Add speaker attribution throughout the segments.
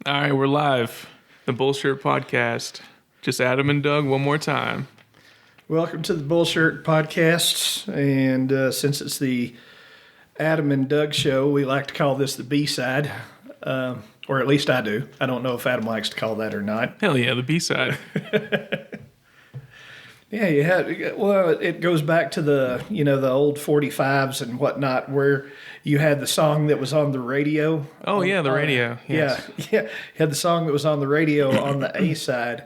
Speaker 1: All right, we're live. The Bullshirt podcast. Just Adam and Doug one more time.
Speaker 2: Welcome to the Bullshirt podcast. And since it's the Adam and Doug show, we like to call this the B-side. Or at least I do. I don't know if Adam likes to call that or not.
Speaker 1: Hell yeah, the B-side.
Speaker 2: Yeah, it goes back to the old 45s and whatnot, where you had the song that was on the radio.
Speaker 1: Oh, yeah, the radio. Yes.
Speaker 2: Yeah. You had the song that was on the radio on the A side,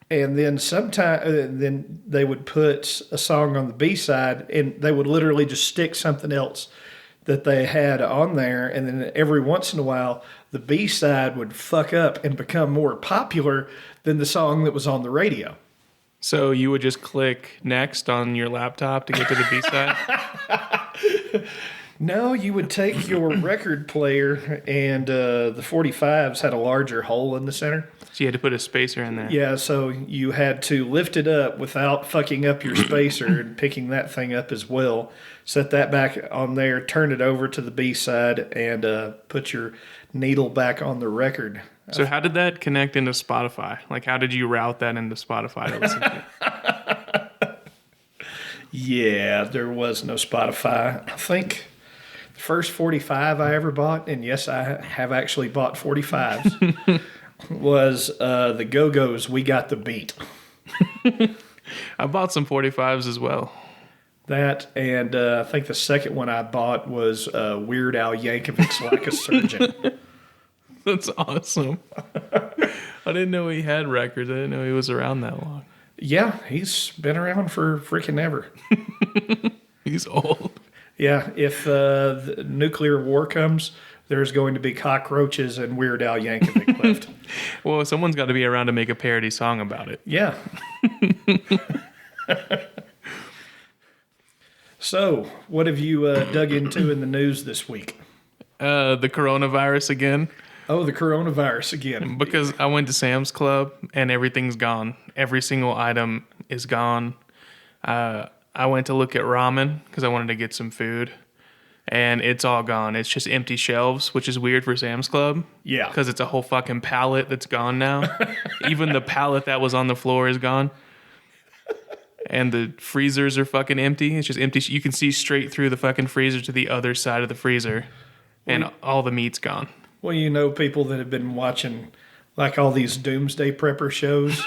Speaker 2: and then then they would put a song on the B side, and they would literally just stick something else that they had on there, and then every once in a while, the B side would fuck up and become more popular than the song that was on the radio.
Speaker 1: So you would just click next on your laptop to get to the B-side?
Speaker 2: No, you would take your record player, and the 45s had a larger hole in the center.
Speaker 1: So you had to put a spacer in there.
Speaker 2: Yeah, so you had to lift it up without fucking up your spacer and picking that thing up as well. Set that back on there, turn it over to the B-side, and put your needle back on the record.
Speaker 1: So how did that connect into Spotify? Like, how did you route that into Spotify to listen to?
Speaker 2: Yeah, there was no Spotify. I think the first 45 I ever bought, and yes, I have actually bought 45s, was the Go-Go's We Got the Beat.
Speaker 1: I bought some 45s as well.
Speaker 2: That, and I think the second one I bought was Weird Al Yankovic's Like a Surgeon.
Speaker 1: That's awesome. I didn't know he had records. I didn't know he was around that long.
Speaker 2: Yeah, he's been around for freaking ever.
Speaker 1: He's old.
Speaker 2: Yeah, if the nuclear war comes, there's going to be cockroaches and Weird Al Yankovic left.
Speaker 1: Well, someone's got to be around to make a parody song about it.
Speaker 2: Yeah. So, what have you dug into in the news this week?
Speaker 1: The coronavirus again.
Speaker 2: Oh, the coronavirus again.
Speaker 1: Because I went to Sam's Club and everything's gone. Every single item is gone. I went to look at ramen because I wanted to get some food. And it's all gone. It's just empty shelves, which is weird for Sam's Club.
Speaker 2: Yeah.
Speaker 1: Because it's a whole fucking pallet that's gone now. Even the pallet that was on the floor is gone. And the freezers are fucking empty. It's just empty. You can see straight through the fucking freezer to the other side of the freezer. And all the meat's gone.
Speaker 2: Well, you know, people that have been watching like all these doomsday prepper shows,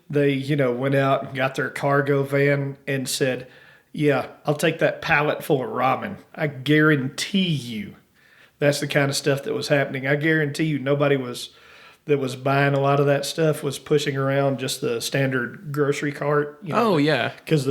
Speaker 2: they, went out and got their cargo van and said, yeah, I'll take that pallet full of ramen. I guarantee you that's the kind of stuff that was happening. I guarantee you nobody that was buying a lot of that stuff was pushing around just the standard grocery cart.
Speaker 1: Oh, yeah.
Speaker 2: Because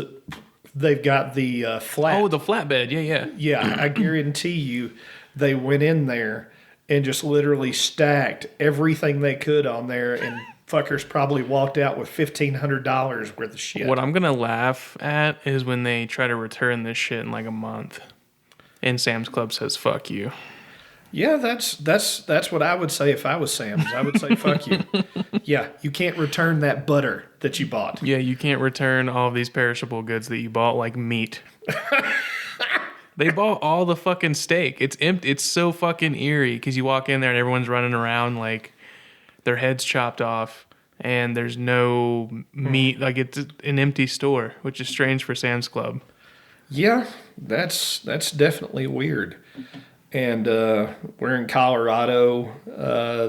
Speaker 2: they've got the flat.
Speaker 1: Oh, the flatbed. Yeah.
Speaker 2: Yeah, I guarantee you they went in there and just literally stacked everything they could on there, and fuckers probably walked out with $1,500 worth of shit.
Speaker 1: What I'm going to laugh at is when they try to return this shit in like a month. And Sam's Club says, fuck you.
Speaker 2: Yeah, that's what I would say if I was Sam's. I would say, fuck you. Yeah, you can't return that butter that you bought.
Speaker 1: Yeah, you can't return all of these perishable goods that you bought, like meat. They bought all the fucking steak. It's empty. It's so fucking eerie because you walk in there and everyone's running around like their heads chopped off and there's no meat. Like it's an empty store, which is strange for Sam's Club.
Speaker 2: Yeah, that's definitely weird. And we're in Colorado.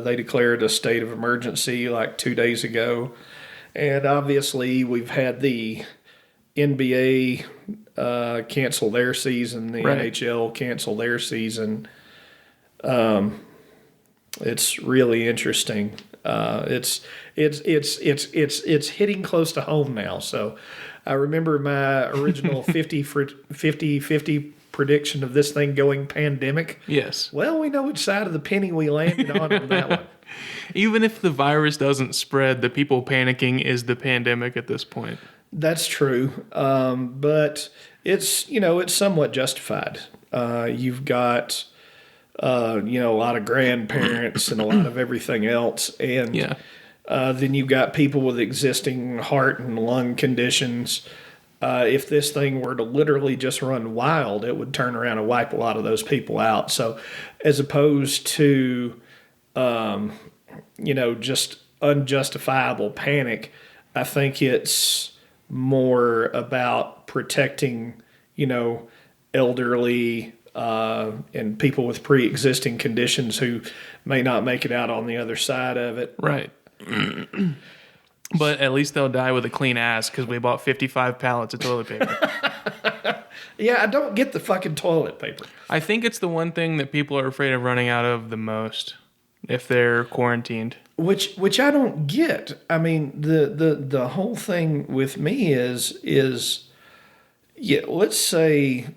Speaker 2: They declared a state of emergency like 2 days ago. And obviously we've had the NBA cancel their season, the
Speaker 1: Right.
Speaker 2: NHL cancel their season. It's really interesting. It's hitting close to home now. So I remember my original 50-50 prediction of this thing going pandemic.
Speaker 1: Yes.
Speaker 2: Well, we know which side of the penny we landed on that one.
Speaker 1: Even if the virus doesn't spread, the people panicking is the pandemic at this point.
Speaker 2: That's true. But it's somewhat justified. You've got, a lot of grandparents and a lot of everything else. And
Speaker 1: Yeah.
Speaker 2: Then you've got people with existing heart and lung conditions. If this thing were to literally just run wild, it would turn around and wipe a lot of those people out. So as opposed to just unjustifiable panic. I think it's more about protecting, elderly and people with pre-existing conditions who may not make it out on the other side of it.
Speaker 1: Right. But at least they'll die with a clean ass because we bought 55 pallets of toilet paper.
Speaker 2: Yeah, I don't get the fucking toilet paper.
Speaker 1: I think it's the one thing that people are afraid of running out of the most if they're quarantined.
Speaker 2: Which I don't get. I mean, the whole thing with me is let's say,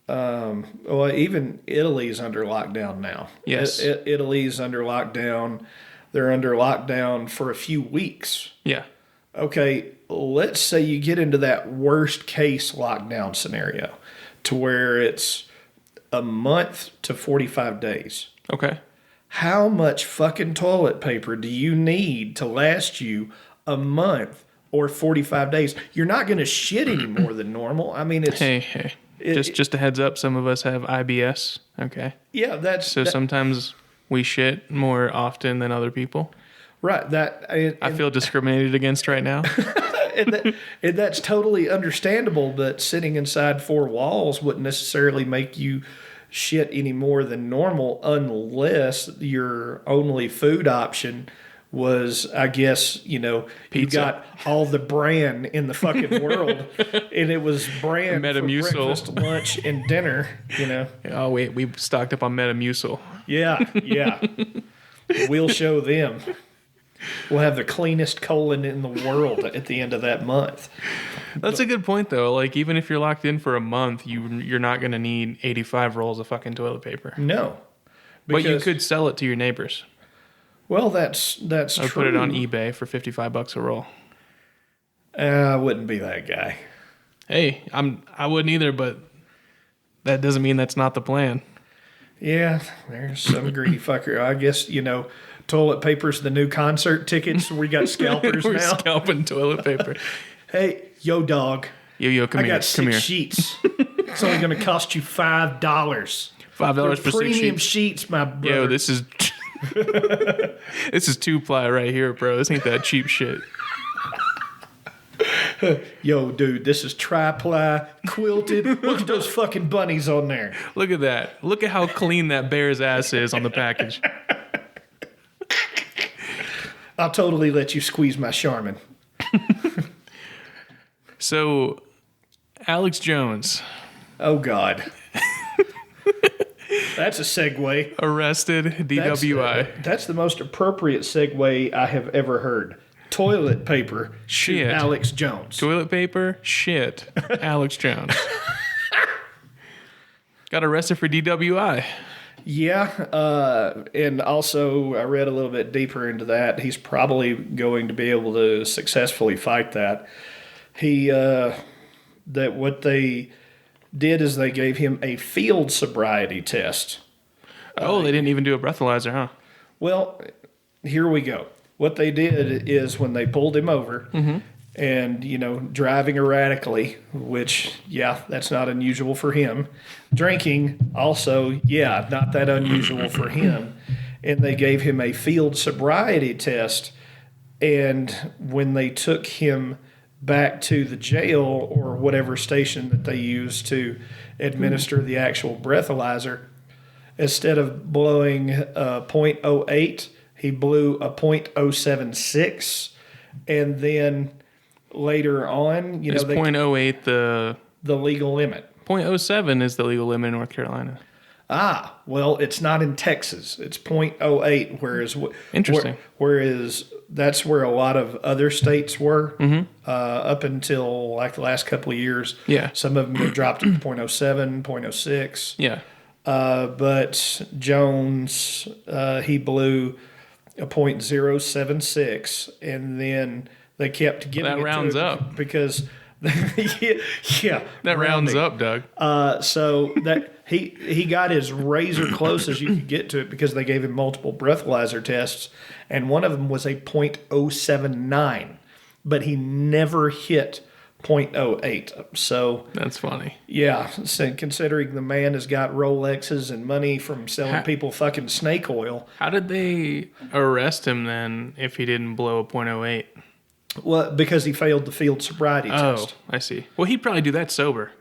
Speaker 2: even Italy's under lockdown now.
Speaker 1: Yes.
Speaker 2: Italy's under lockdown. They're under lockdown for a few weeks.
Speaker 1: Yeah.
Speaker 2: Okay, let's say you get into that worst case lockdown scenario to where it's a month to 45 days.
Speaker 1: Okay.
Speaker 2: How much fucking toilet paper do you need to last you a month or 45 days? You're not going to shit any more than normal. I mean, it's...
Speaker 1: Hey. Just a heads up, some of us have IBS. Okay.
Speaker 2: Yeah,
Speaker 1: sometimes we shit more often than other people.
Speaker 2: Right.
Speaker 1: I feel discriminated against right now.
Speaker 2: and that's totally understandable, but sitting inside four walls wouldn't necessarily make you shit any more than normal unless your only food option was, I guess,
Speaker 1: Pizza.
Speaker 2: You got all the bran in the fucking world, and it was bran for breakfast, lunch, and dinner,
Speaker 1: Oh, wait, we stocked up on Metamucil.
Speaker 2: Yeah. We'll show them. We'll have the cleanest colon in the world at the end of that month.
Speaker 1: That's a good point, though. Like, even if you're locked in for a month, you're not going to need 85 rolls of fucking toilet paper.
Speaker 2: No.
Speaker 1: But you could sell it to your neighbors.
Speaker 2: Well, that's true.
Speaker 1: Put it on eBay for $55 a roll.
Speaker 2: I wouldn't be that guy.
Speaker 1: Hey, I wouldn't either, but that doesn't mean that's not the plan.
Speaker 2: Yeah, there's some greedy fucker. I guess, toilet paper's the new concert tickets. We got scalpers
Speaker 1: We're
Speaker 2: now.
Speaker 1: Scalping toilet paper.
Speaker 2: Hey, yo, dog.
Speaker 1: Yo, come here.
Speaker 2: I got 6 sheets. It's only going to cost you $5.
Speaker 1: $5 for 6
Speaker 2: premium
Speaker 1: sheets.
Speaker 2: sheets, my brother.
Speaker 1: Yo, this is 2-ply right here, bro. This ain't that cheap shit.
Speaker 2: Yo, dude, this is tri-ply, quilted. Look at those fucking bunnies on there.
Speaker 1: Look at that. Look at how clean that bear's ass is on the package.
Speaker 2: I'll totally let you squeeze my Charmin.
Speaker 1: So, Alex Jones.
Speaker 2: Oh, God. That's a segue.
Speaker 1: Arrested, DWI.
Speaker 2: That's the most appropriate segue I have ever heard. Toilet paper,
Speaker 1: shit.
Speaker 2: Alex Jones.
Speaker 1: Toilet paper, shit. Alex Jones. Got arrested for DWI.
Speaker 2: Yeah, and also I read a little bit deeper into that. He's probably going to be able to successfully fight that. That what they did is they gave him a field sobriety test.
Speaker 1: Oh, they didn't even do a breathalyzer, huh?
Speaker 2: Well, here we go. What they did is when they pulled him over and, driving erratically, which, that's not unusual for him. Drinking, also, not that unusual for him. And they gave him a field sobriety test. And when they took him back to the jail or whatever station that they used to administer the actual breathalyzer, instead of blowing a .08, he blew a .076, and then later on,
Speaker 1: is .08
Speaker 2: the legal limit.
Speaker 1: .07 is the legal limit in North Carolina.
Speaker 2: Ah, well, it's not in Texas. It's .08, whereas
Speaker 1: interesting.
Speaker 2: Whereas that's where a lot of other states were up until like the last couple of years.
Speaker 1: Yeah,
Speaker 2: some of them have dropped to .07, .06.
Speaker 1: Yeah,
Speaker 2: but Jones, he blew a .076, and then they kept getting
Speaker 1: that rounds up
Speaker 2: because that
Speaker 1: rounds up, Doug.
Speaker 2: So that he got as razor close as you could get to it because they gave him multiple breathalyzer tests, and one of them was a .079, but he never hit .08. So
Speaker 1: That's funny.
Speaker 2: yeah, so considering the man has got Rolexes and money from selling people fucking snake oil.
Speaker 1: How did they arrest him then if he didn't blow a .08?
Speaker 2: Well, because he failed the field sobriety test.
Speaker 1: I see. Well, he'd probably do that sober.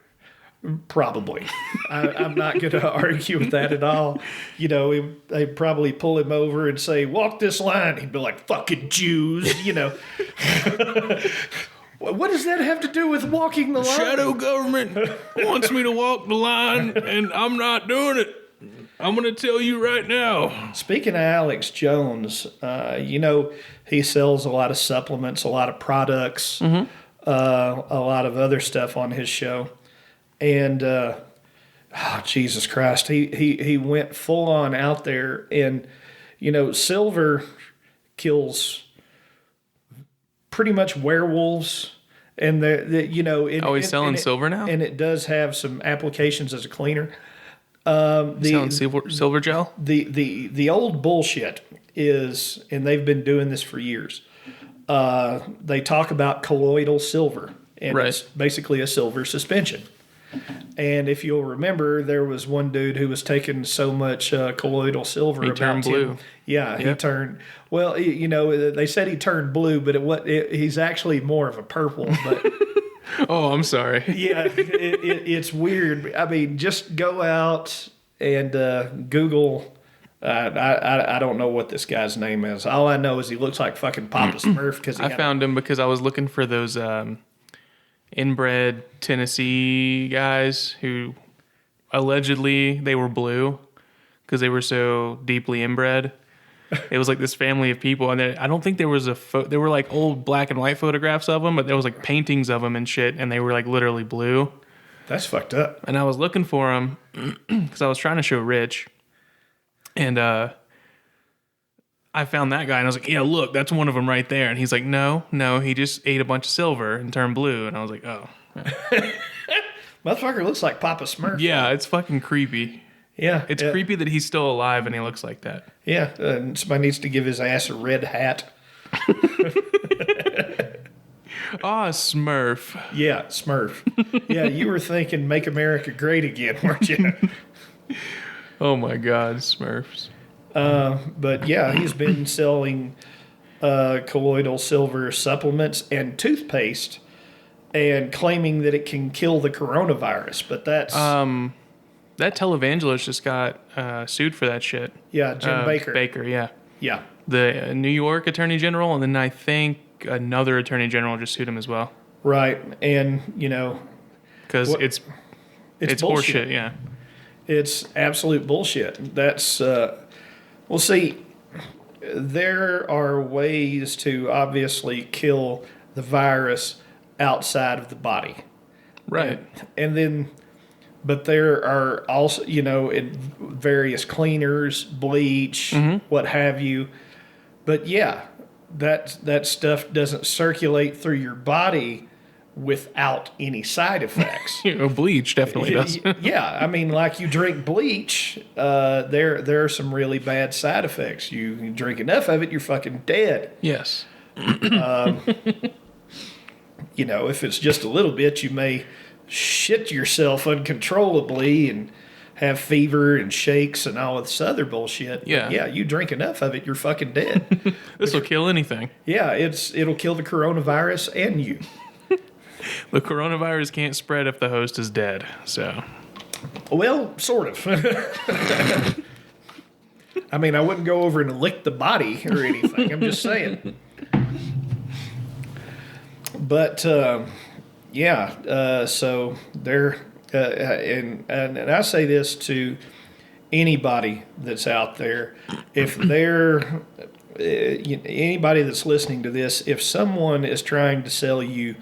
Speaker 2: Probably. I'm not going to argue with that at all. You know, they'd probably pull him over and say, walk this line. He'd be like, fucking Jews, you know. What does that have to do with walking the line?
Speaker 1: Shadow government wants me to walk the line, and I'm not doing it. I'm going to tell you right now.
Speaker 2: Speaking of Alex Jones, you know, he sells a lot of supplements, a lot of products, a lot of other stuff on his show. And, Jesus Christ, he went full on out there. And, you know, silver kills pretty much werewolves. And, you know...
Speaker 1: He's selling silver now?
Speaker 2: And it does have some applications as a cleaner.
Speaker 1: Selling silver gel?
Speaker 2: The old bullshit is, and they've been doing this for years, they talk about colloidal silver. And it's basically a silver suspension. And if you'll remember, there was one dude who was taking so much colloidal silver.
Speaker 1: He turned blue.
Speaker 2: He turned... Well, you know, they said he turned blue, but he's actually more of a purple. But
Speaker 1: oh, I'm sorry.
Speaker 2: Yeah, it's weird. I mean, just go out and Google... I don't know what this guy's name is. All I know is he looks like fucking Papa Smurf.
Speaker 1: I found him because I was looking for those... inbred Tennessee guys who allegedly they were blue because they were so deeply inbred. It was like this family of people, and I don't think there was there were like old black and white photographs of them, but there was like paintings of them and shit, and they were like literally blue.
Speaker 2: That's fucked up.
Speaker 1: And I was looking for them because I was trying to show Rich, and I found that guy, and I was like, yeah, look, that's one of them right there. And he's like, no, he just ate a bunch of silver and turned blue. And I was like, oh.
Speaker 2: Motherfucker looks like Papa Smurf.
Speaker 1: Yeah, it's fucking creepy.
Speaker 2: Yeah.
Speaker 1: It's creepy that he's still alive and he looks like that.
Speaker 2: Yeah, and somebody needs to give his ass a red hat.
Speaker 1: Smurf.
Speaker 2: Yeah, Smurf. Yeah, you were thinking Make America Great Again, weren't you?
Speaker 1: Oh, my God, Smurfs.
Speaker 2: But yeah, he's been selling colloidal silver supplements and toothpaste and claiming that it can kill the coronavirus. But that's...
Speaker 1: that televangelist just got sued for that shit.
Speaker 2: Yeah, Jim Baker.
Speaker 1: Baker, yeah.
Speaker 2: Yeah.
Speaker 1: The New York Attorney General, and then I think another Attorney General just sued him as well.
Speaker 2: Right, and, you know...
Speaker 1: Because it's horseshit, yeah.
Speaker 2: It's absolute bullshit. That's... Well, see, there are ways to obviously kill the virus outside of the body.
Speaker 1: Right.
Speaker 2: And then, but there are also, you know, various cleaners, bleach, what have you. But yeah, that stuff doesn't circulate through your body without any side effects.
Speaker 1: Bleach definitely does.
Speaker 2: Yeah, I mean, like you drink bleach, there are some really bad side effects. You drink enough of it, you're fucking dead.
Speaker 1: Yes.
Speaker 2: You know, if it's just a little bit, you may shit yourself uncontrollably and have fever and shakes and all this other bullshit.
Speaker 1: Yeah.
Speaker 2: Yeah, you drink enough of it, you're fucking dead.
Speaker 1: This will kill anything.
Speaker 2: Yeah, it'll kill the coronavirus and you.
Speaker 1: The coronavirus can't spread if the host is dead, so...
Speaker 2: Well, sort of. I mean, I wouldn't go over and lick the body or anything. I'm just saying. But, so there... and I say this to anybody that's out there. If they're... anybody that's listening to this, if someone is trying to sell you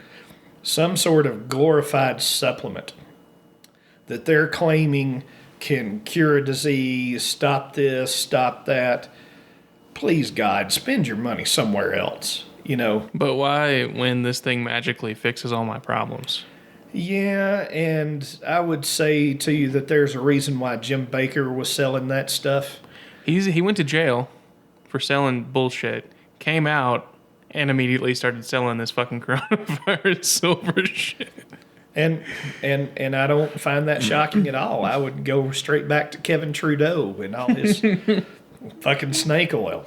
Speaker 2: some sort of glorified supplement that they're claiming can cure a disease, stop this, stop that, please, God, spend your money somewhere else, you know.
Speaker 1: But why when this thing magically fixes all my problems?
Speaker 2: Yeah, and I would say to you that there's a reason why Jim Baker was selling that stuff.
Speaker 1: He went to jail for selling bullshit, came out, And immediately started selling this fucking coronavirus silver shit.
Speaker 2: And I don't find that shocking at all. I would go straight back to Kevin Trudeau and all his fucking snake oil.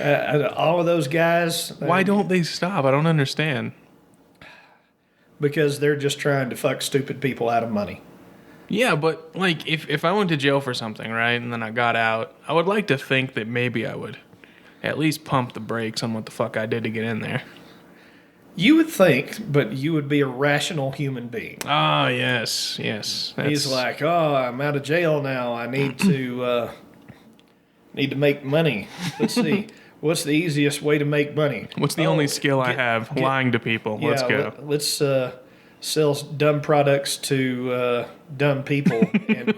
Speaker 2: All of those guys.
Speaker 1: Why don't they stop? I don't understand.
Speaker 2: Because they're just trying to fuck stupid people out of money.
Speaker 1: Yeah, but like if I went to jail for something, right, and then I got out, I would like to think that maybe I would at least pump the brakes on what the fuck I did to get in there.
Speaker 2: You would think, but you would be a rational human being.
Speaker 1: Ah, yes.
Speaker 2: He's like, oh, I'm out of jail now. I need to make money. Let's see. What's the easiest way to make money?
Speaker 1: What's the only skill I have? Lying to people.
Speaker 2: Yeah,
Speaker 1: Let's go.
Speaker 2: Let's sell dumb products to dumb people and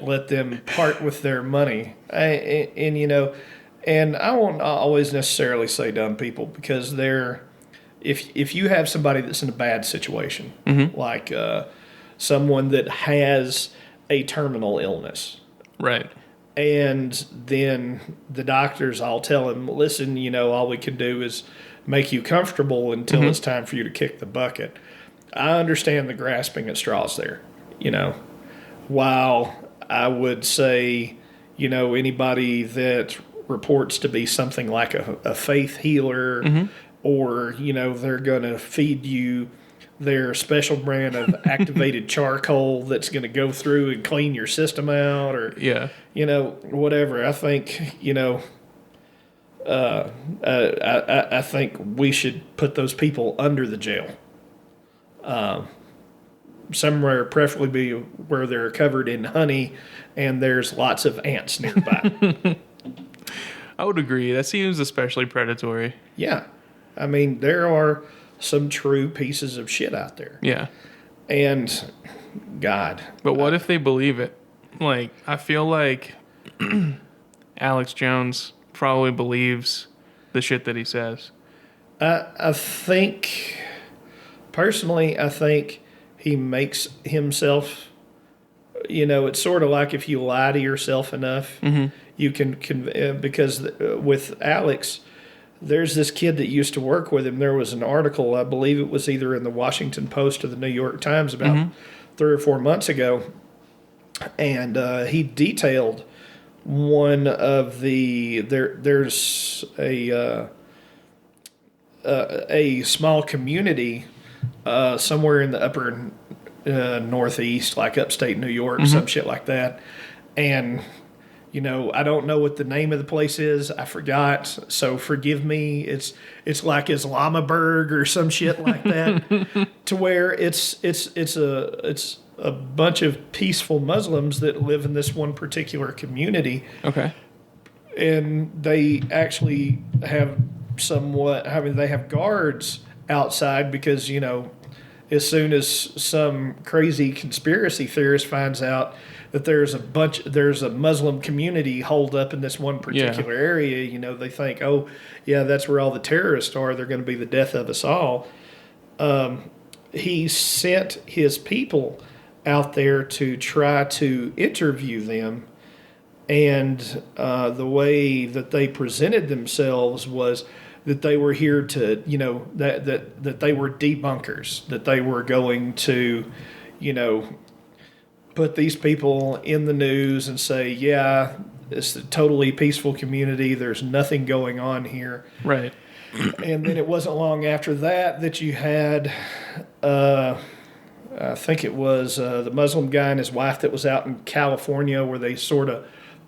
Speaker 2: let them part with their money. And I won't always necessarily say dumb people because if you have somebody that's in a bad situation, like someone that has a terminal illness,
Speaker 1: Right.
Speaker 2: and then the doctors all tell him, listen, all we can do is make you comfortable until it's time for you to kick the bucket. I understand the grasping at straws there, while I would say, anybody that reports to be something like a faith healer, or, they're going to feed you their special brand of activated charcoal that's going to go through and clean your system out, or, whatever. I think, I think we should put those people under the jail. Somewhere preferably where they're covered in honey and there's lots of ants nearby.
Speaker 1: I would agree. That seems especially predatory.
Speaker 2: Yeah. I mean, there are some true pieces of shit out there.
Speaker 1: Yeah.
Speaker 2: And, God.
Speaker 1: But what if they believe it? Like, I feel like Alex Jones probably believes the shit that he says.
Speaker 2: I think, personally, he makes himself, it's sort of like if you lie to yourself enough, you can, because with Alex, there's this kid that used to work with him. There was an article, I believe it was either in the Washington Post or the New York Times about 3 or 4 months ago, and he detailed one of there's a small community somewhere in the upper northeast, like upstate New York, some shit like that, and I don't know what the name of the place is. I forgot, so forgive me. It's like Islamabad or some shit like that, to where it's a bunch of peaceful Muslims that live in this one particular community.
Speaker 1: Okay.
Speaker 2: And they actually have they have guards outside because, as soon as some crazy conspiracy theorist finds out that there's a Muslim community holed up in this one particular area, they think, oh, yeah, that's where all the terrorists are. They're going to be the death of us all. He sent his people out there to try to interview them, and the way that they presented themselves was that they were here to, that they were debunkers, that they were going to, put these people in the news and say, yeah, it's a totally peaceful community. There's nothing going on here.
Speaker 1: Right.
Speaker 2: And then it wasn't long after that you had, I think it was the Muslim guy and his wife that was out in California, where they sort of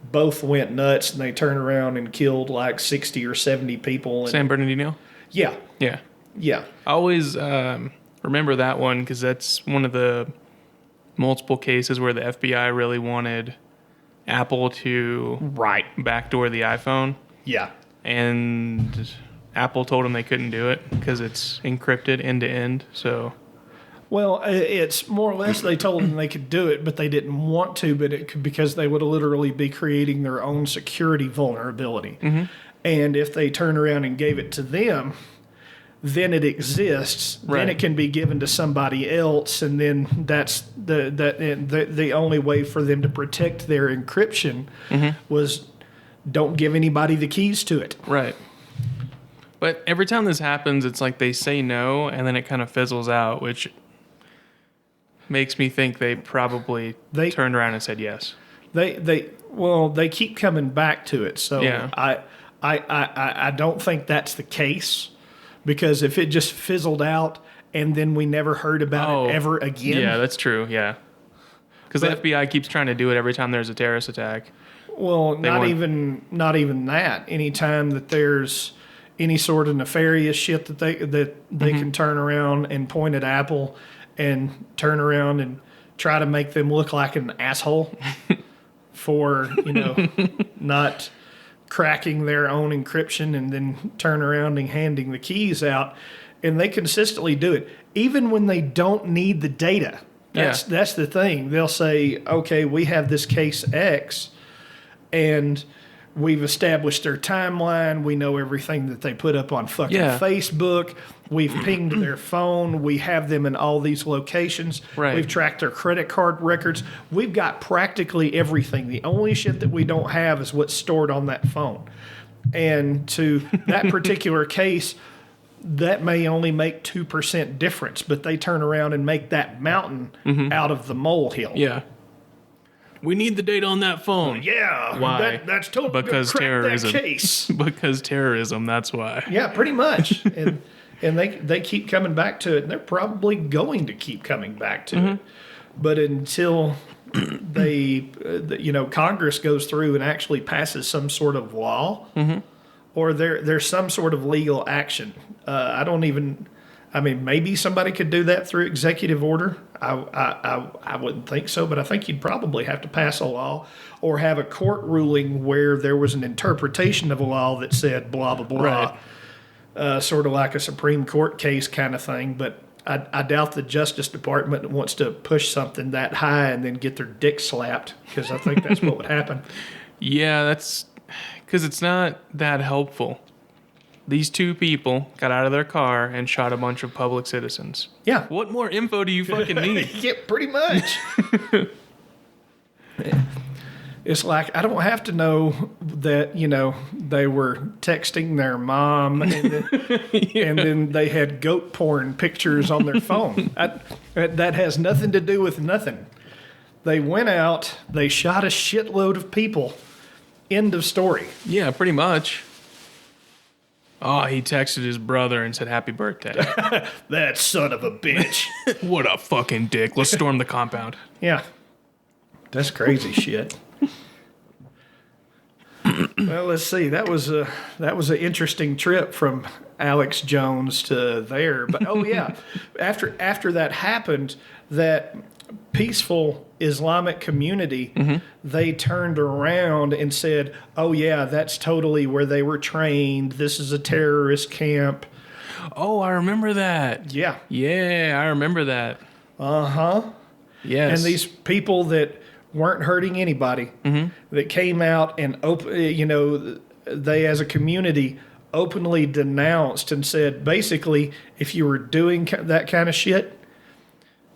Speaker 2: both went nuts and they turned around and killed like 60 or 70 people. And,
Speaker 1: San Bernardino?
Speaker 2: Yeah.
Speaker 1: Yeah.
Speaker 2: Yeah.
Speaker 1: I always remember that one because that's one of the multiple cases where the FBI really wanted Apple to backdoor the iPhone.
Speaker 2: Yeah.
Speaker 1: And Apple told them they couldn't do it because it's encrypted end to end. So,
Speaker 2: well, it's more or less they told them they could do it, but they didn't want to, because they would literally be creating their own security vulnerability. And if they turn around and gave it to them, then it exists.
Speaker 1: Right.
Speaker 2: Then it can be given to somebody else, and then that's the only way for them to protect their encryption was don't give anybody the keys to it.
Speaker 1: Right. But every time this happens, it's like they say no, and then it kind of fizzles out, which makes me think they probably turned around and said yes.
Speaker 2: They keep coming back to it. So
Speaker 1: Yeah.
Speaker 2: I don't think that's the case, because if it just fizzled out and then we never heard about it ever again.
Speaker 1: Yeah, that's true. Yeah. Because the FBI keeps trying to do it every time there's a terrorist attack.
Speaker 2: Well, not even that. Anytime that there's any sort of nefarious shit that they can turn around and point at Apple and turn around and try to make them look like an asshole for, not cracking their own encryption, and then turn around and handing the keys out. And they consistently do it, even when they don't need the data. That's the thing. They'll say, okay, we have this case X, and we've established their timeline. We know everything that they put up on fucking Facebook. We've pinged their phone. We have them in all these locations.
Speaker 1: Right.
Speaker 2: We've tracked their credit card records. We've got practically everything. The only shit that we don't have is what's stored on that phone. And to that particular case, that may only make 2% difference, but they turn around and make that mountain out of the molehill.
Speaker 1: Yeah. We need the data on that phone.
Speaker 2: Yeah.
Speaker 1: Why?
Speaker 2: That's totally
Speaker 1: because terrorism.
Speaker 2: That case.
Speaker 1: Because terrorism, that's why.
Speaker 2: Yeah, pretty much. And they keep coming back to it, and they're probably going to keep coming back to it. But until Congress goes through and actually passes some sort of law, or there's some sort of legal action. Maybe somebody could do that through executive order. I wouldn't think so, but I think you'd probably have to pass a law or have a court ruling where there was an interpretation of a law that said blah, blah, blah. Right. Sort of like a Supreme Court case kind of thing. But I doubt the Justice Department wants to push something that high and then get their dick slapped, because I think that's what would happen.
Speaker 1: Yeah, that's because it's not that helpful. These two people got out of their car and shot a bunch of public citizens.
Speaker 2: Yeah.
Speaker 1: What more info do you fucking need?
Speaker 2: Yeah, pretty much. It's like, I don't have to know that, they were texting their mom and then they had goat porn pictures on their phone. That has nothing to do with nothing. They went out, they shot a shitload of people. End of story.
Speaker 1: Yeah, pretty much. Oh, he texted his brother and said happy birthday.
Speaker 2: That son of a bitch.
Speaker 1: What a fucking dick. Let's storm the compound.
Speaker 2: Yeah. That's crazy shit. Well, let's see. That was an interesting trip from Alex Jones to there. But after that happened, that peaceful Islamic community, they turned around and said, oh yeah, that's totally where they were trained. This is a terrorist camp.
Speaker 1: Oh, I remember that.
Speaker 2: Yeah.
Speaker 1: Yeah, I remember that.
Speaker 2: Uh-huh.
Speaker 1: Yes.
Speaker 2: And these people that weren't hurting anybody, that came out and, they as a community openly denounced and said, basically, if you were doing that kind of shit,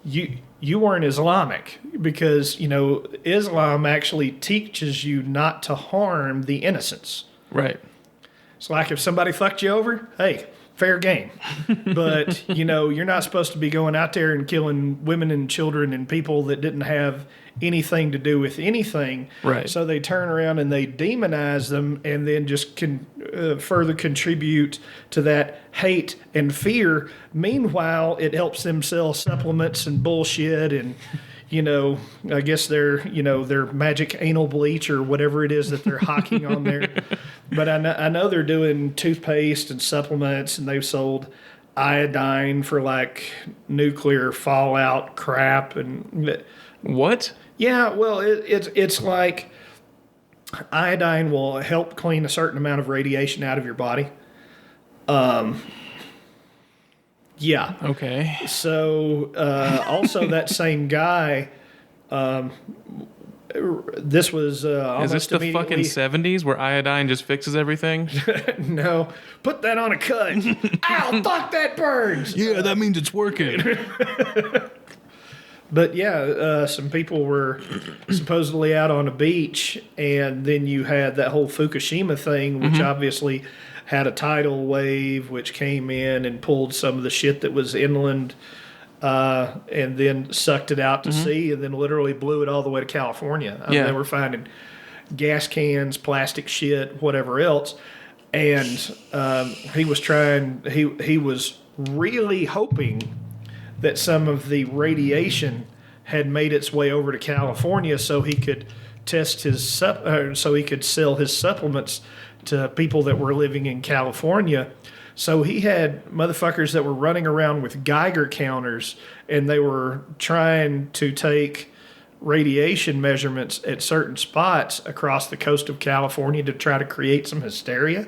Speaker 2: you weren't Islamic, because, Islam actually teaches you not to harm the innocents.
Speaker 1: Right.
Speaker 2: It's like if somebody fucked you over, hey, fair game. But, you're not supposed to be going out there and killing women and children and people that didn't have anything to do with anything.
Speaker 1: Right.
Speaker 2: So they turn around and they demonize them, and then just can further contribute to that hate and fear. Meanwhile, it helps them sell supplements and bullshit and, I guess their magic anal bleach or whatever it is that they're hawking on there. But I know they're doing toothpaste and supplements, and they've sold iodine for like nuclear fallout crap and
Speaker 1: what?
Speaker 2: Yeah, well, it's like iodine will help clean a certain amount of radiation out of your body. Yeah.
Speaker 1: Okay.
Speaker 2: So, also that same guy, this was almost
Speaker 1: Is this the fucking 70s where iodine just fixes everything?
Speaker 2: No. Put that on a cut. Ow, fuck, that burns.
Speaker 1: Yeah, that means it's working.
Speaker 2: But yeah, some people were supposedly out on a beach, and then you had that whole Fukushima thing, which obviously had a tidal wave, which came in and pulled some of the shit that was inland, and then sucked it out to sea, and then literally blew it all the way to California. I mean, they were finding gas cans, plastic shit, whatever else, and he was really hoping that some of the radiation had made its way over to California, so he could test his so he could sell his supplements to people that were living in California. So he had motherfuckers that were running around with Geiger counters, and they were trying to take radiation measurements at certain spots across the coast of California to try to create some hysteria.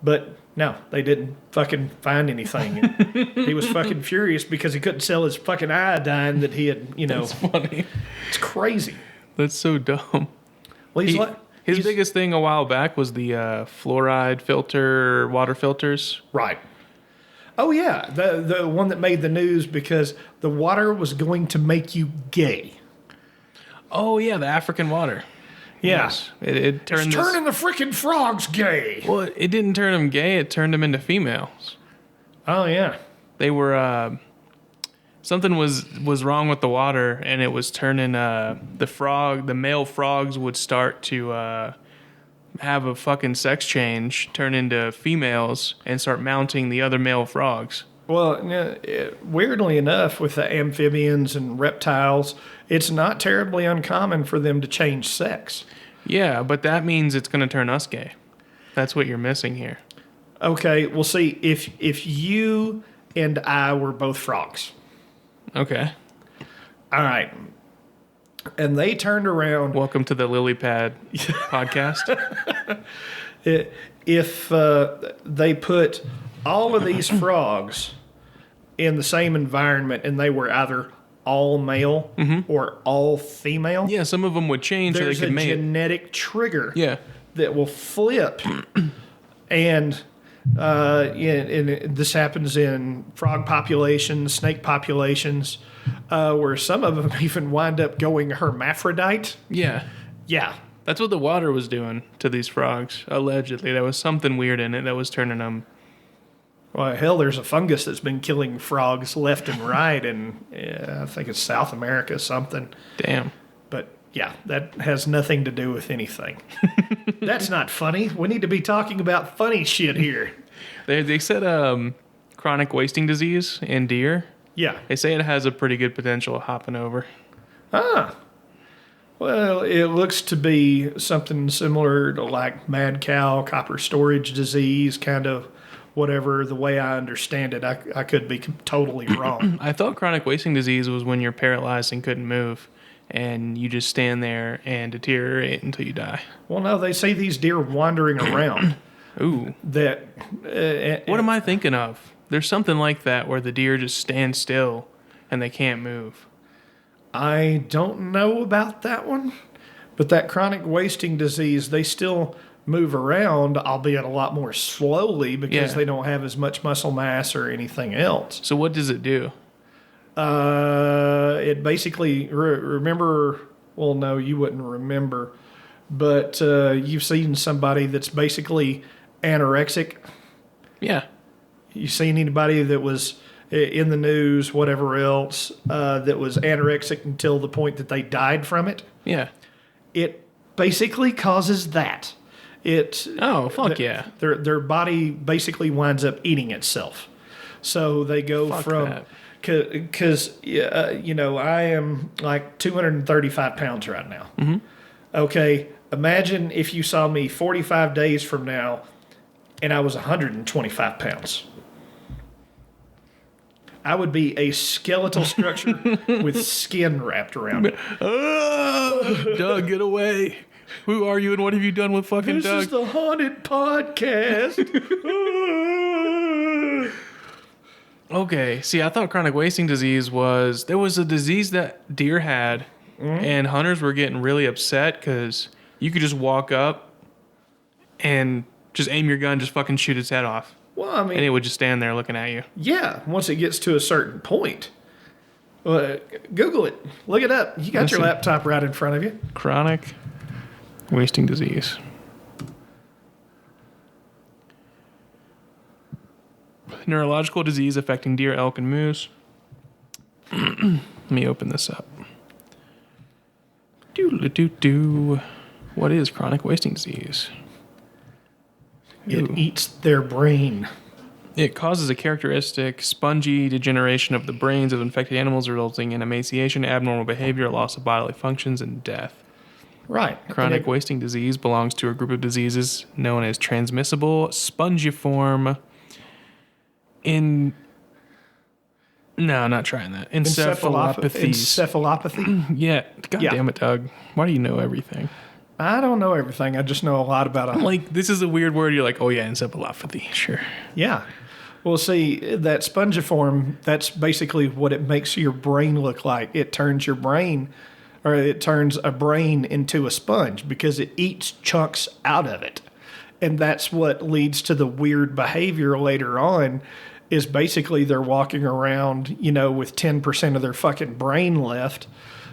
Speaker 2: But no, they didn't fucking find anything. And he was fucking furious because he couldn't sell his fucking iodine that he had,
Speaker 1: That's funny.
Speaker 2: It's crazy.
Speaker 1: That's so dumb.
Speaker 2: Well,
Speaker 1: his biggest thing a while back was the fluoride filter, water filters.
Speaker 2: Right. Oh, yeah. The one that made the news because the water was going to make you gay.
Speaker 1: Oh, yeah, the African water.
Speaker 2: Yeah.
Speaker 1: Yes. It turned
Speaker 2: turning the freaking frogs gay.
Speaker 1: Well, it didn't turn them gay. It turned them into females.
Speaker 2: Oh, yeah.
Speaker 1: They were... something was wrong with the water, and it was turning... the male frogs would start to have a fucking sex change, turn into females, and start mounting the other male frogs.
Speaker 2: Well, weirdly enough, with the amphibians and reptiles, it's not terribly uncommon for them to change sex.
Speaker 1: Yeah, but that means it's going to turn us gay. That's what you're missing here.
Speaker 2: Okay, well, see, if you and I were both frogs.
Speaker 1: Okay.
Speaker 2: All right. And they turned around.
Speaker 1: Welcome to the Lily Pad podcast.
Speaker 2: If they put all of these frogs in the same environment and they were either all male or all female.
Speaker 1: Yeah, some of them would change so they could mate.
Speaker 2: There's a genetic trigger
Speaker 1: Yeah.
Speaker 2: that will flip. And this happens in frog populations, snake populations, where some of them even wind up going hermaphrodite.
Speaker 1: Yeah.
Speaker 2: Yeah.
Speaker 1: That's what the water was doing to these frogs, allegedly. There was something weird in it that was turning them...
Speaker 2: Well, hell, there's a fungus that's been killing frogs left and right, and I think it's South America something.
Speaker 1: Damn.
Speaker 2: But yeah, that has nothing to do with anything. That's not funny. We need to be talking about funny shit here.
Speaker 1: They said chronic wasting disease in deer.
Speaker 2: Yeah.
Speaker 1: They say it has a pretty good potential of hopping over.
Speaker 2: Ah. Well, it looks to be something similar to like mad cow, copper storage disease, kind of whatever, the way I understand it. I could be totally wrong.
Speaker 1: I thought chronic wasting disease was when you're paralyzed and couldn't move, and you just stand there and deteriorate until you die.
Speaker 2: Well, no, they say these deer wandering around.
Speaker 1: Ooh.
Speaker 2: That.
Speaker 1: What am I thinking of? There's something like that where the deer just stand still and they can't move.
Speaker 2: I don't know about that one, but that chronic wasting disease, they still move around, albeit a lot more slowly because they don't have as much muscle mass or anything else.
Speaker 1: So what does it do?
Speaker 2: It basically, remember, well, no, you wouldn't remember, but you've seen somebody that's basically anorexic.
Speaker 1: Yeah.
Speaker 2: You seen anybody that was in the news, whatever else, that was anorexic until the point that they died from it?
Speaker 1: Yeah.
Speaker 2: It basically causes that.
Speaker 1: Yeah.
Speaker 2: Their body basically winds up eating itself. So they go from, because I am like 235 pounds right now. Mm-hmm. Okay, imagine if you saw me 45 days from now and I was 125 pounds. I would be a skeletal structure with skin wrapped around it.
Speaker 1: Doug, get away. Who are you and what have you done with fucking Doug?
Speaker 2: This is the haunted podcast.
Speaker 1: Okay, see, I thought chronic wasting disease there was a disease that deer had, and hunters were getting really upset because you could just walk up and just aim your gun, just fucking shoot its head off.
Speaker 2: Well, I mean...
Speaker 1: And it would just stand there looking at you.
Speaker 2: Yeah, once it gets to a certain point. Google it. Look it up. You got your laptop right in front of you.
Speaker 1: Chronic wasting disease. Neurological disease affecting deer, elk, and moose. Let me open this up. Doo-doo-doo-doo. What is chronic wasting disease?
Speaker 2: It eats their brain.
Speaker 1: It causes a characteristic spongy degeneration of the brains of infected animals, resulting in emaciation, abnormal behavior, loss of bodily functions, and death.
Speaker 2: Right.
Speaker 1: Chronic wasting disease belongs to a group of diseases known as transmissible spongiform No, not trying that. Encephalopathies.
Speaker 2: Encephalopathy?
Speaker 1: Yeah. God damn it, Doug. Why do you know everything?
Speaker 2: I don't know everything. I just know a lot about it.
Speaker 1: Like, this is a weird word. You're like, oh, yeah, encephalopathy. Sure.
Speaker 2: Yeah. Well, see, that spongiform, that's basically what it makes your brain look like. It turns your brain, or it turns a brain into a sponge because it eats chunks out of it. And that's what leads to the weird behavior later on, is basically they're walking around, with 10% of their fucking brain left.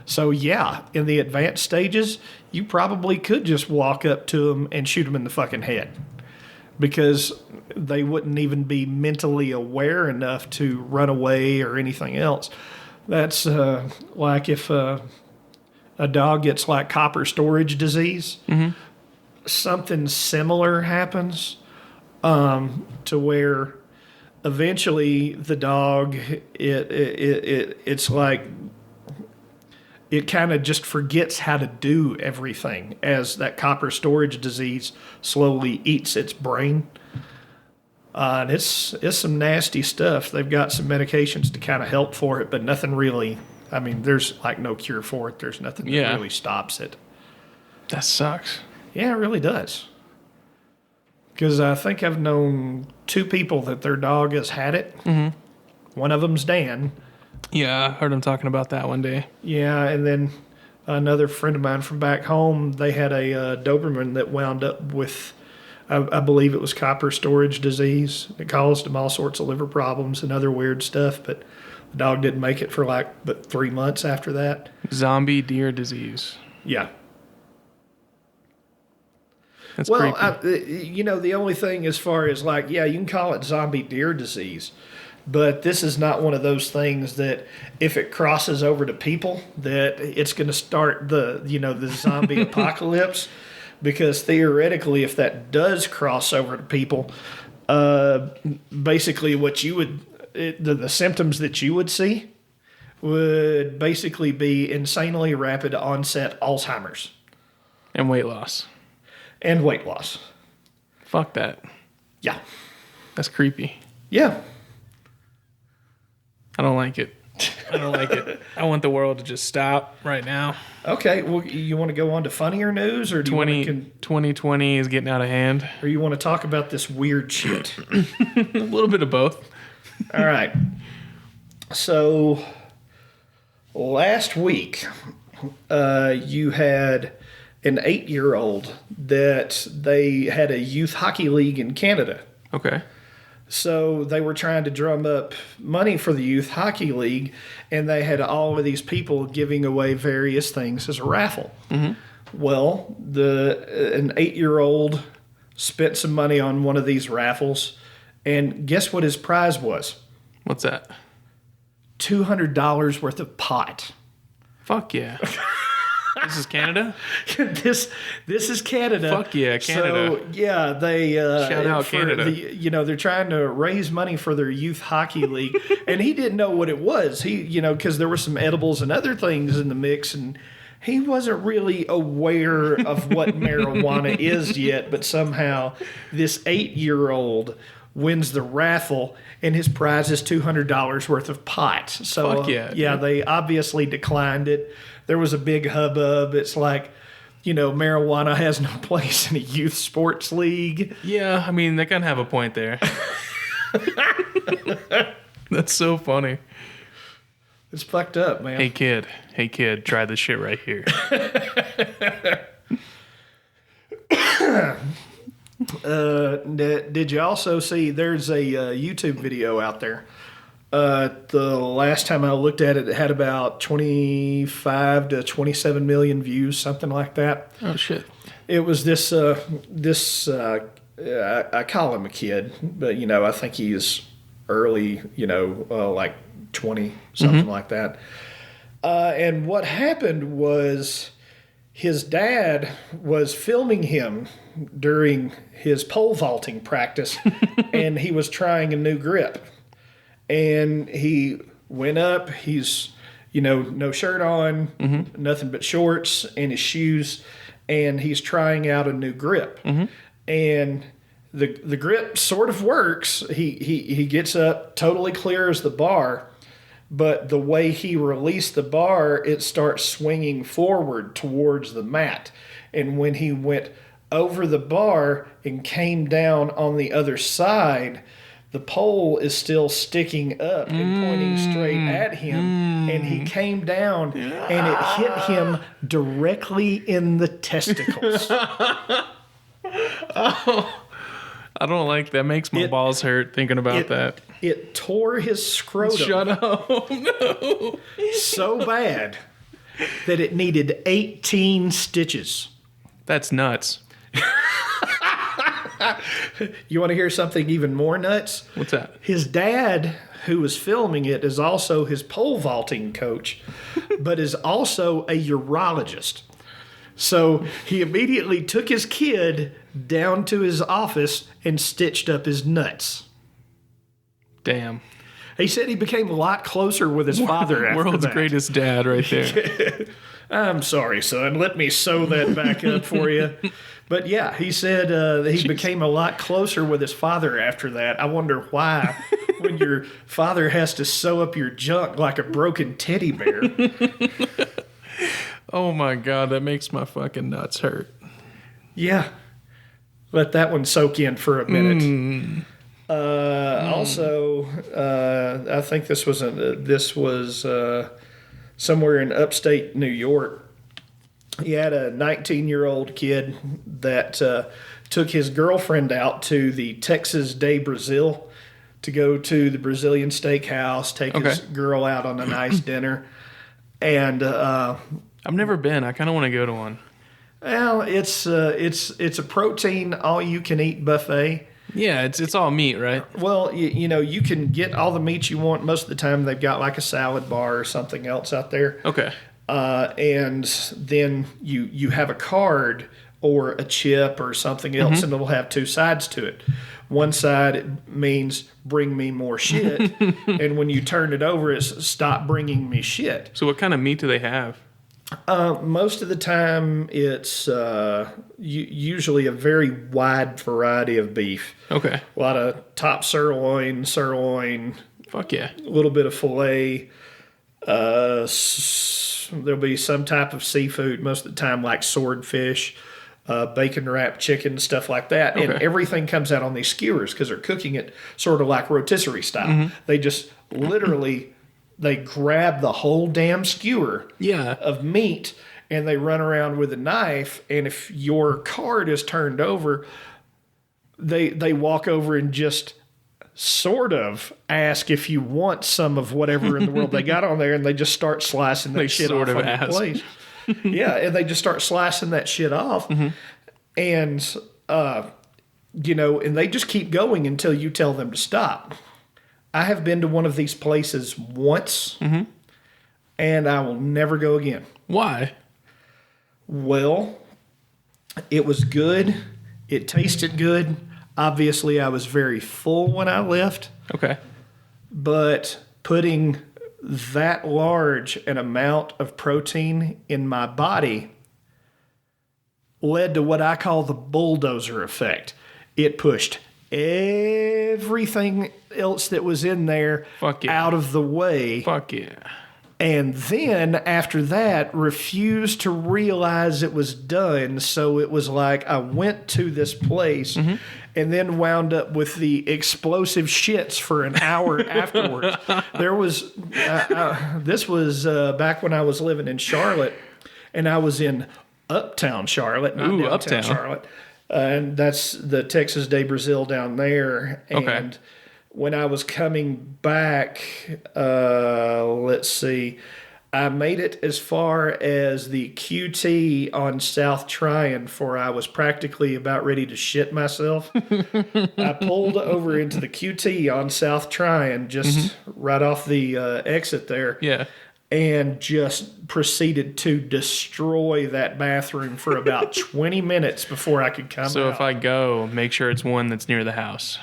Speaker 2: So, yeah, in the advanced stages, you probably could just walk up to them and shoot them in the fucking head because they wouldn't even be mentally aware enough to run away or anything else. That's like if a dog gets like copper storage disease, something similar happens to where eventually the dog, it's like it kind of just forgets how to do everything as that copper storage disease slowly eats its brain. And it's some nasty stuff. They've got some medications to kind of help for it, but nothing really. I mean, there's like no cure for it. There's nothing that really stops it.
Speaker 1: That sucks.
Speaker 2: Yeah, it really does. Because I think I've known 2 people that their dog has had it. Mm-hmm. One of them's Dan.
Speaker 1: Yeah, I heard him talking about that one day.
Speaker 2: Yeah, and then another friend of mine from back home, they had a Doberman that wound up with, I believe it was copper storage disease. It caused him all sorts of liver problems and other weird stuff, but the dog didn't make it for but 3 months after that.
Speaker 1: Zombie deer disease.
Speaker 2: Yeah.
Speaker 1: That's
Speaker 2: well,
Speaker 1: creepy.
Speaker 2: The only thing as far as you can call it zombie deer disease, but this is not one of those things that if it crosses over to people that it's going to start the zombie apocalypse, because theoretically if that does cross over to people, basically what you would, the symptoms that you would see would basically be insanely rapid onset Alzheimer's.
Speaker 1: And weight loss.
Speaker 2: And weight loss.
Speaker 1: Fuck that.
Speaker 2: Yeah.
Speaker 1: That's creepy.
Speaker 2: Yeah.
Speaker 1: I don't like it. I don't like it. I want the world to just stop right now.
Speaker 2: Okay. Well, you want to go on to funnier news, or do
Speaker 1: 2020 is getting out of hand?
Speaker 2: Or you want to talk about this weird shit?
Speaker 1: A little bit of both.
Speaker 2: All right. So last week, you had an 8-year-old that they had a youth hockey league in Canada.
Speaker 1: Okay.
Speaker 2: So they were trying to drum up money for the youth hockey league, and they had all of these people giving away various things as a raffle. Mm-hmm. Well, an 8-year-old spent some money on one of these raffles, and guess what his prize was?
Speaker 1: What's that?
Speaker 2: $200 worth of pot.
Speaker 1: Fuck yeah. This is Canada?
Speaker 2: This is Canada.
Speaker 1: Fuck yeah, Canada.
Speaker 2: So, yeah, they...
Speaker 1: Shout out Canada.
Speaker 2: They're trying to raise money for their youth hockey league. And he didn't know what it was. He, because there were some edibles and other things in the mix, and he wasn't really aware of what marijuana is yet, but somehow this 8-year-old wins the raffle, and his prize is $200 worth of pot. So,
Speaker 1: fuck yeah,
Speaker 2: they obviously declined it. There was a big hubbub. It's like, marijuana has no place in a youth sports league.
Speaker 1: Yeah, I mean, they kind of have a point there. That's so funny.
Speaker 2: It's fucked up, man.
Speaker 1: Hey, kid, try this shit right here.
Speaker 2: Did you also see there's a YouTube video out there The last time I looked at it, it had about 25 to 27 million views, something like that.
Speaker 1: Oh shit!
Speaker 2: It was this I call him a kid, but I think he's early, like 20, something like that. And what happened was his dad was filming him during his pole vaulting practice, and he was trying a new grip. And he went up, he's, no shirt on, nothing but shorts and his shoes, and he's trying out a new grip. And the grip sort of works. He gets up, totally clears the bar, but the way he released the bar, it starts swinging forward towards the mat. And when he went over the bar and came down on the other side, the pole is still sticking up and pointing straight at him, and he came down and it hit him directly in the testicles.
Speaker 1: Oh, I don't like that. Makes my balls hurt thinking about that.
Speaker 2: It tore his scrotum.
Speaker 1: Shut up. No.
Speaker 2: So bad that it needed 18 stitches.
Speaker 1: That's nuts.
Speaker 2: You want to hear something even more nuts?
Speaker 1: What's that?
Speaker 2: His dad, who was filming it, is also his pole vaulting coach, but is also a urologist. So he immediately took his kid down to his office and stitched up his nuts.
Speaker 1: Damn.
Speaker 2: He said he became a lot closer with his father after
Speaker 1: World's
Speaker 2: that.
Speaker 1: greatest dad right there.
Speaker 2: I'm sorry, son. Let me sew that back up for you. But yeah, he said that he became a lot closer with his father after that. I wonder why, when your father has to sew up your junk like a broken teddy bear.
Speaker 1: Oh my God, that makes my fucking nuts hurt.
Speaker 2: Yeah. Let that one soak in for a minute. Also, I think this was somewhere in upstate New York. He had a 19-year-old kid that took his girlfriend out to the Texas de Brazil to go to the Brazilian Steakhouse, take his girl out on a nice dinner. And
Speaker 1: I've never been. I kind of want to go to one.
Speaker 2: Well, it's a protein all-you-can-eat buffet.
Speaker 1: Yeah, it's all meat, right?
Speaker 2: Well, you can get all the meat you want. Most of the time, they've got like a salad bar or something else out there.
Speaker 1: Okay.
Speaker 2: And then you have a card or a chip or something else, and it'll have two sides to it. One side means bring me more shit, and when you turn it over, it's stop bringing me shit.
Speaker 1: So what kind of meat do they have?
Speaker 2: Most of the time, it's usually a very wide variety of beef.
Speaker 1: Okay.
Speaker 2: A lot of top sirloin.
Speaker 1: Fuck yeah.
Speaker 2: A little bit of filet. There'll be some type of seafood, most of the time like swordfish, bacon wrapped chicken, stuff like that.
Speaker 1: Okay.
Speaker 2: And everything comes out on these skewers because they're cooking it sort of like rotisserie style. They just literally... They grab the whole damn skewer of meat and they run around with a knife. And if your card is turned over, they walk over and just sort of ask if you want some of whatever in the world they got on there, and they just start slicing that shit off on your plate. Yeah, and they just start slicing that shit off. And, and they just keep going until you tell them to stop. I have been to one of these places once, and I will never go again.
Speaker 1: Why?
Speaker 2: Well, it was good. It tasted good. Obviously, I was very full when I left.
Speaker 1: Okay.
Speaker 2: But putting that large an amount of protein in my body led to what I call the bulldozer effect. It pushed everything else that was in there out of the way.
Speaker 1: Fuck yeah.
Speaker 2: And then after that, refused to realize it was done. So it was like I went to this place and then wound up with the explosive shits for an hour afterwards. There was, this was back when I was living in Charlotte, and I was in uptown Charlotte, not downtown Charlotte. And that's the Texas de Brazil down there. And when I was coming back, let's see, I made it as far as the QT on South Tryon, for I was practically about ready to shit myself. I pulled over into the QT on South Tryon, just right off the exit there.
Speaker 1: Yeah.
Speaker 2: And just proceeded to destroy that bathroom for about 20 minutes before I could come out.
Speaker 1: So if I go, make sure it's one that's near the house.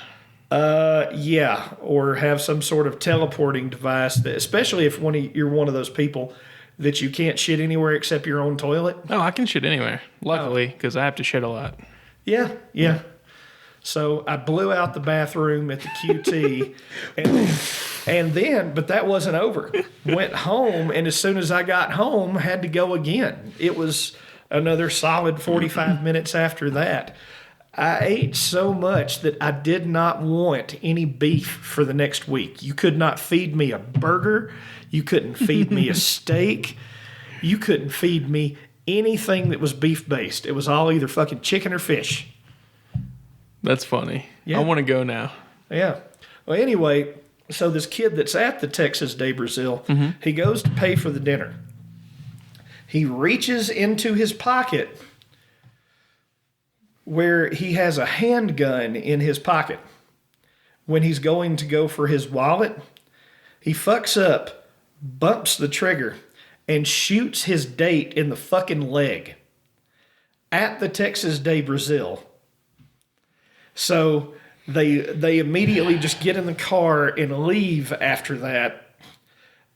Speaker 2: Yeah, or have some sort of teleporting device, that, especially if you're one of those people that you can't shit anywhere except your own toilet.
Speaker 1: Oh, I can shit anywhere. Luckily, because I have to shit a lot.
Speaker 2: Yeah. So I blew out the bathroom at the QT, and then, but that wasn't over. Went home, and as soon as I got home, had to go again. It was another solid 45 minutes after that. I ate so much that I did not want any beef for the next week. You could not feed me a burger. You couldn't feed me a steak. You couldn't feed me anything that was beef-based. It was all either fucking chicken or fish.
Speaker 1: That's funny.
Speaker 2: Yeah.
Speaker 1: I want to go now.
Speaker 2: Yeah. Well, anyway, so this kid that's at the Texas de Brazil, he goes to pay for the dinner. He reaches into his pocket where he has a handgun in his pocket. When he's going to go for his wallet, he fucks up, bumps the trigger, and shoots his date in the fucking leg at the Texas de Brazil. So they immediately just get in the car and leave after that,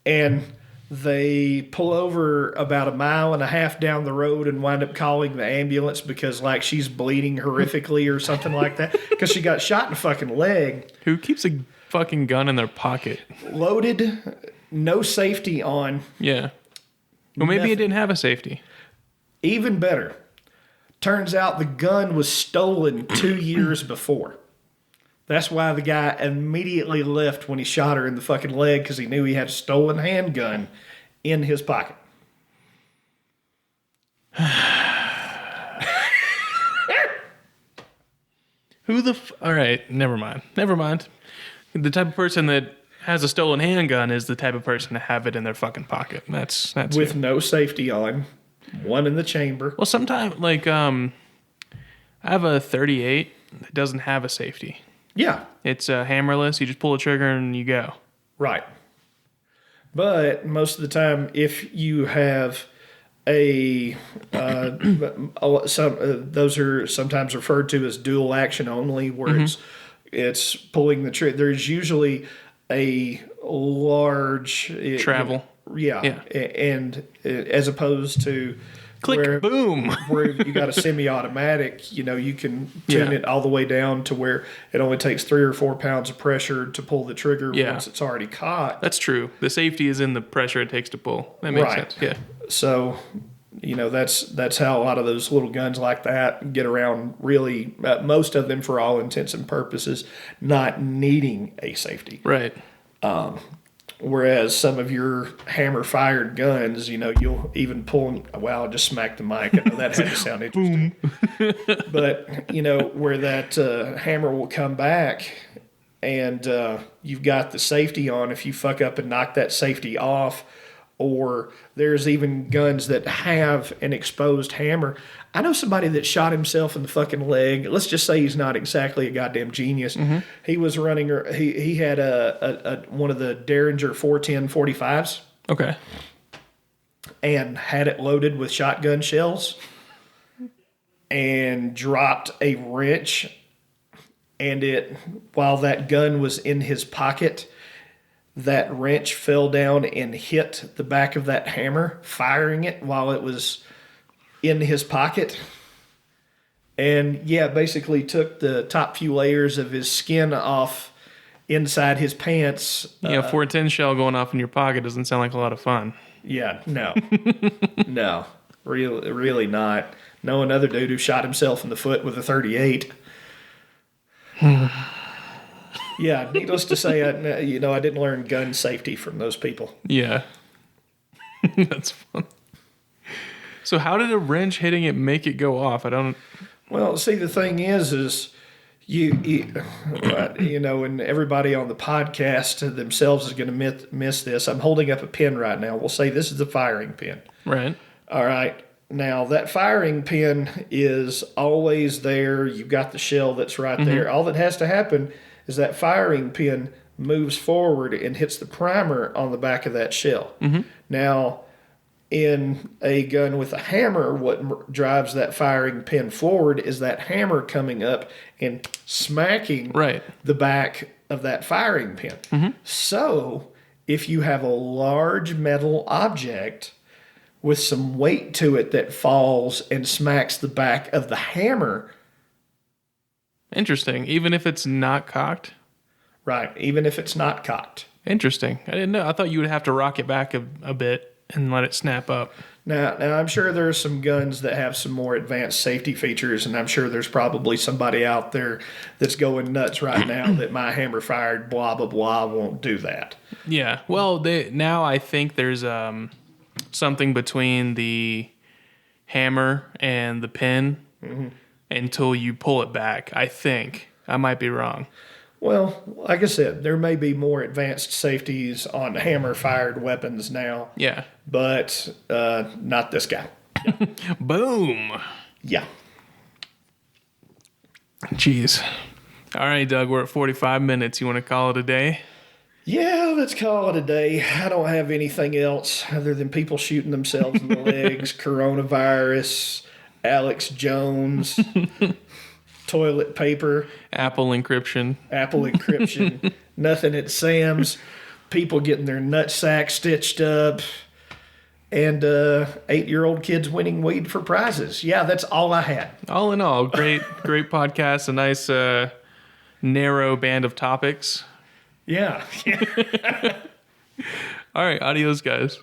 Speaker 2: and they pull over about a mile and a half down the road and wind up calling the ambulance because, like, she's bleeding horrifically or something like that because she got shot in the fucking leg.
Speaker 1: Who keeps a fucking gun in their pocket?
Speaker 2: Loaded, no safety on.
Speaker 1: Yeah. Well, maybe
Speaker 2: Nothing.
Speaker 1: it didn't have a safety.
Speaker 2: Even better, turns out the gun was stolen 2 years before. That's why the guy immediately left when he shot her in the fucking leg, because he knew he had a stolen handgun in his pocket.
Speaker 1: All right, never mind. The type of person that has a stolen handgun is the type of person to have it in their fucking pocket. That's
Speaker 2: With
Speaker 1: it.
Speaker 2: no safety on. One in the chamber.
Speaker 1: Well, sometimes, like, I have a 38 that doesn't have a safety.
Speaker 2: Yeah.
Speaker 1: It's hammerless. You just pull the trigger and you go.
Speaker 2: Right. But most of the time, if you have those are sometimes referred to as dual action only, where it's pulling the trigger. There's usually a large
Speaker 1: Travel.
Speaker 2: Yeah. And as opposed to
Speaker 1: Click, boom.
Speaker 2: where you got a semi-automatic, you can tune it all the way down to where it only takes 3 or 4 pounds of pressure to pull the trigger once it's already caught.
Speaker 1: That's true. The safety is in the pressure it takes to pull. That makes sense. Yeah.
Speaker 2: So, that's how a lot of those little guns like that get around, really, most of them, for all intents and purposes, not needing a safety.
Speaker 1: Right.
Speaker 2: Whereas some of your hammer-fired guns, you'll even pull them. Wow, I just smacked the mic. I know that had to sound interesting. But, where that hammer will come back and you've got the safety on. If you fuck up and knock that safety off, or there's even guns that have an exposed hammer. I know somebody that shot himself in the fucking leg. Let's just say he's not exactly a goddamn genius. He was running, he had a one of the Derringer 410 45s.
Speaker 1: Okay.
Speaker 2: And had it loaded with shotgun shells and dropped a wrench, and while that gun was in his pocket, that wrench fell down and hit the back of that hammer, firing it while it was in his pocket. And basically took the top few layers of his skin off inside his pants.
Speaker 1: 410 shell going off in your pocket doesn't sound like a lot of fun.
Speaker 2: Yeah, no. No, really not. Know another dude who shot himself in the foot with a 38. Yeah, needless to say, I didn't learn gun safety from those people.
Speaker 1: Yeah. That's fun. So how did a wrench hitting it make it go off? I don't...
Speaker 2: Well, see, the thing is, And everybody on the podcast themselves is going to miss this. I'm holding up a pin right now. We'll say this is a firing pin.
Speaker 1: Right.
Speaker 2: All right. Now, that firing pin is always there. You've got the shell that's right there. All that has to happen is that firing pin moves forward and hits the primer on the back of that shell. Now, in a gun with a hammer, what drives that firing pin forward is that hammer coming up and smacking the back of that firing pin. So, if you have a large metal object with some weight to it that falls and smacks the back of the hammer.
Speaker 1: Interesting. Even if it's not cocked?
Speaker 2: Right. Even if it's not cocked.
Speaker 1: Interesting. I didn't know. I thought you would have to rock it back a bit and let it snap up.
Speaker 2: Now, I'm sure there are some guns that have some more advanced safety features, and I'm sure there's probably somebody out there that's going nuts right now that my hammer fired blah, blah, blah won't do that.
Speaker 1: Yeah. Well, now I think there's something between the hammer and the pin until you pull it back, I think. I might be wrong.
Speaker 2: Well, like I said, there may be more advanced safeties on hammer-fired weapons now.
Speaker 1: Yeah.
Speaker 2: But not this guy. Yeah.
Speaker 1: Boom.
Speaker 2: Yeah.
Speaker 1: Jeez. All right, Doug, we're at 45 minutes. You want to call it a day?
Speaker 2: Yeah, let's call it a day. I don't have anything else other than people shooting themselves in the legs, coronavirus, Alex Jones, toilet paper.
Speaker 1: Apple encryption.
Speaker 2: Nothing at Sam's. People getting their nutsack stitched up. And 8-year-old kids winning weed for prizes. Yeah, that's all I had.
Speaker 1: All in all, great podcast. A nice narrow band of topics.
Speaker 2: Yeah.
Speaker 1: All right, adios, guys.